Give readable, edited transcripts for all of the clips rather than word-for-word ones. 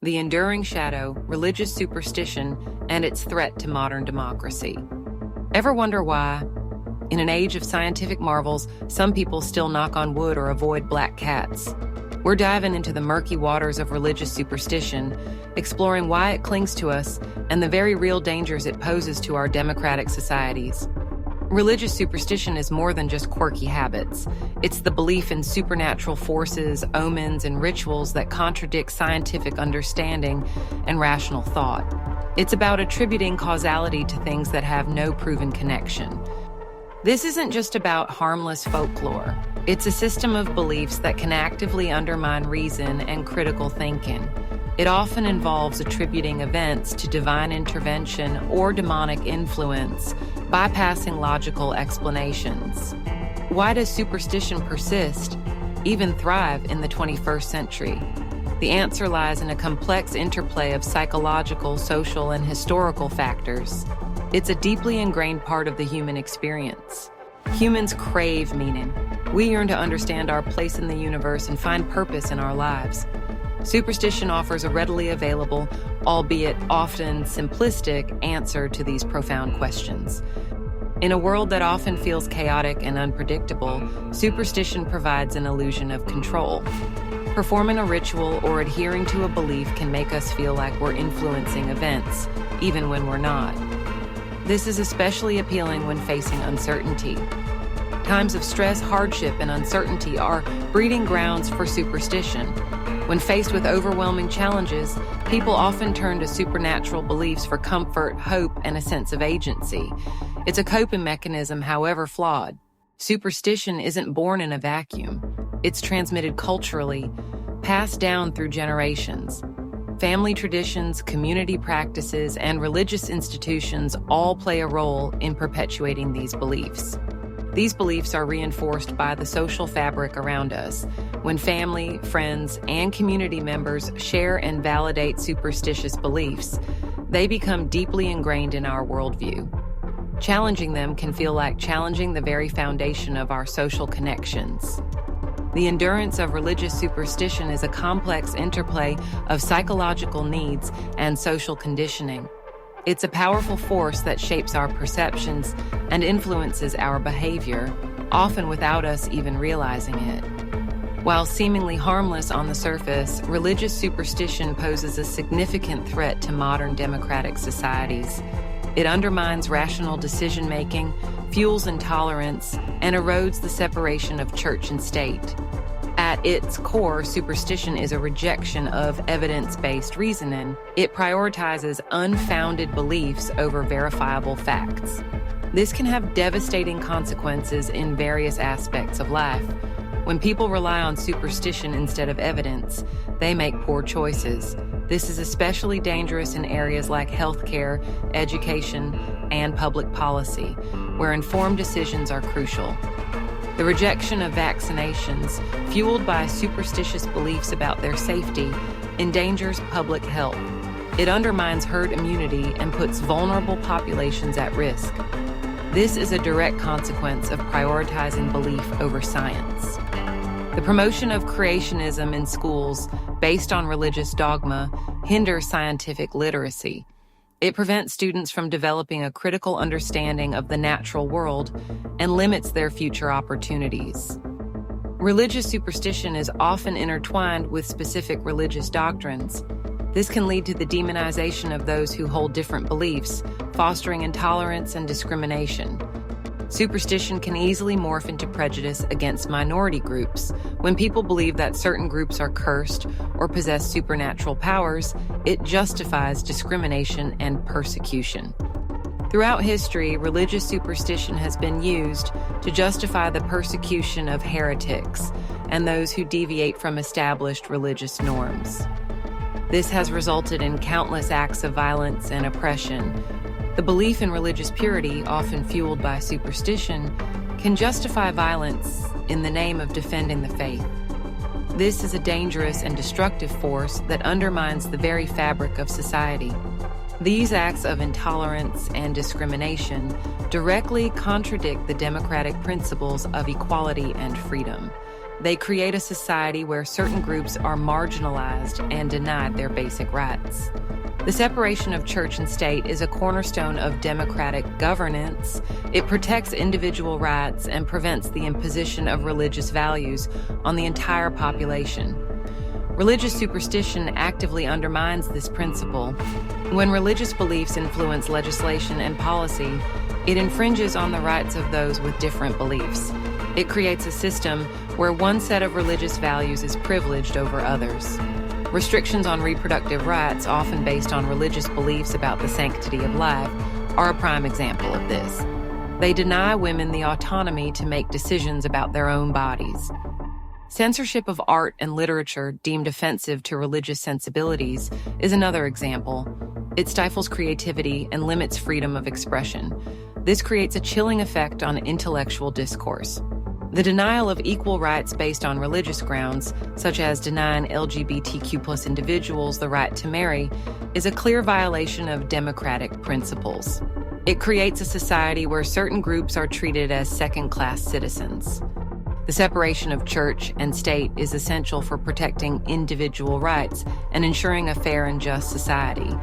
the enduring shadow, religious superstition, and its threat to modern democracy. Ever wonder why, in an age of scientific marvels, some people still knock on wood or avoid black cats? We're diving into the murky waters of religious superstition, exploring why it clings to us and the very real dangers it poses to our democratic societies. Religious superstition is more than just quirky habits. It's the belief in supernatural forces, omens, and rituals that contradict scientific understanding and rational thought. It's about attributing causality to things that have no proven connection. This isn't just about harmless folklore. It's a system of beliefs that can actively undermine reason and critical thinking. It often involves attributing events to divine intervention or demonic influence, bypassing logical explanations. Why does superstition persist, even thrive in the 21st century? The answer lies in a complex interplay of psychological, social, and historical factors. It's a deeply ingrained part of the human experience. Humans crave meaning. We yearn to understand our place in the universe and find purpose in our lives. Superstition offers a readily available, albeit often simplistic, answer to these profound questions. In a world that often feels chaotic and unpredictable, superstition provides an illusion of control. Performing a ritual or adhering to a belief can make us feel like we're influencing events, even when we're not. This is especially appealing when facing uncertainty. Times of stress, hardship, and uncertainty are breeding grounds for superstition. When faced with overwhelming challenges, people often turn to supernatural beliefs for comfort, hope, and a sense of agency. It's a coping mechanism, however flawed. Superstition isn't born in a vacuum. It's transmitted culturally, passed down through generations. Family traditions, community practices, and religious institutions all play a role in perpetuating these beliefs. These beliefs are reinforced by the social fabric around us. When family, friends, and community members share and validate superstitious beliefs, they become deeply ingrained in our worldview. Challenging them can feel like challenging the very foundation of our social connections. The endurance of religious superstition is a complex interplay of psychological needs and social conditioning. It's a powerful force that shapes our perceptions and influences our behavior, often without us even realizing it. While seemingly harmless on the surface, religious superstition poses a significant threat to modern democratic societies. It undermines rational decision-making, fuels intolerance, and erodes the separation of church and state. At its core, superstition is a rejection of evidence-based reasoning. It prioritizes unfounded beliefs over verifiable facts. This can have devastating consequences in various aspects of life. When people rely on superstition instead of evidence, they make poor choices. This is especially dangerous in areas like healthcare, education, and public policy, where informed decisions are crucial. The rejection of vaccinations, fueled by superstitious beliefs about their safety, endangers public health. It undermines herd immunity and puts vulnerable populations at risk. This is a direct consequence of prioritizing belief over science. The promotion of creationism in schools based on religious dogma hinders scientific literacy. It prevents students from developing a critical understanding of the natural world and limits their future opportunities. Religious superstition is often intertwined with specific religious doctrines. This can lead to the demonization of those who hold different beliefs, fostering intolerance and discrimination. Superstition can easily morph into prejudice against minority groups. When people believe that certain groups are cursed or possess supernatural powers, it justifies discrimination and persecution. Throughout history, religious superstition has been used to justify the persecution of heretics and those who deviate from established religious norms. This has resulted in countless acts of violence and oppression. The belief in religious purity, often fueled by superstition, can justify violence in the name of defending the faith. This is a dangerous and destructive force that undermines the very fabric of society. These acts of intolerance and discrimination directly contradict the democratic principles of equality and freedom. They create a society where certain groups are marginalized and denied their basic rights. The separation of church and state is a cornerstone of democratic governance. It protects individual rights and prevents the imposition of religious values on the entire population. Religious superstition actively undermines this principle. When religious beliefs influence legislation and policy, it infringes on the rights of those with different beliefs. It creates a system where one set of religious values is privileged over others. Restrictions on reproductive rights, often based on religious beliefs about the sanctity of life, are a prime example of this. They deny women the autonomy to make decisions about their own bodies. Censorship of art and literature deemed offensive to religious sensibilities is another example. It stifles creativity and limits freedom of expression. This creates a chilling effect on intellectual discourse. The denial of equal rights based on religious grounds, such as denying LGBTQ+ individuals the right to marry, is a clear violation of democratic principles. It creates a society where certain groups are treated as second-class citizens. The separation of church and state is essential for protecting individual rights and ensuring a fair and just society.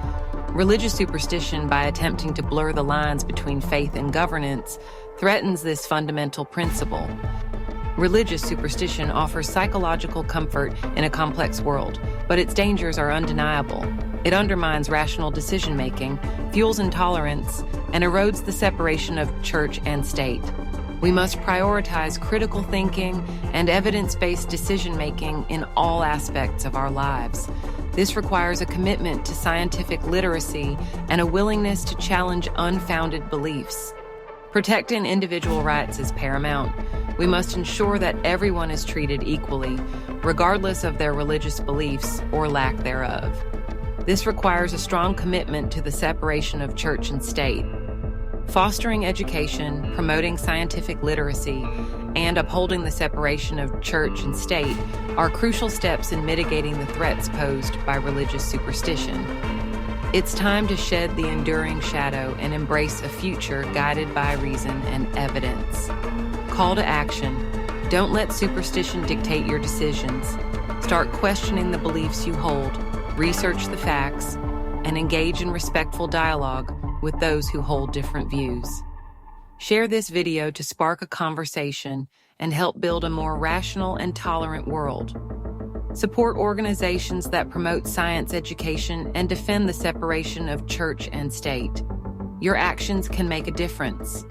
Religious superstition, by attempting to blur the lines between faith and governance, threatens this fundamental principle. Religious superstition offers psychological comfort in a complex world, but its dangers are undeniable. It undermines rational decision-making, fuels intolerance, and erodes the separation of church and state. We must prioritize critical thinking and evidence-based decision-making in all aspects of our lives. This requires a commitment to scientific literacy and a willingness to challenge unfounded beliefs. Protecting individual rights is paramount. We must ensure that everyone is treated equally, regardless of their religious beliefs or lack thereof. This requires a strong commitment to the separation of church and state. Fostering education, promoting scientific literacy, and upholding the separation of church and state are crucial steps in mitigating the threats posed by religious superstition. It's time to shed the enduring shadow and embrace a future guided by reason and evidence. Call to action. Don't let superstition dictate your decisions. Start questioning the beliefs you hold, research the facts, and engage in respectful dialogue with those who hold different views. Share this video to spark a conversation and help build a more rational and tolerant world. Support organizations that promote science education and defend the separation of church and state. Your actions can make a difference.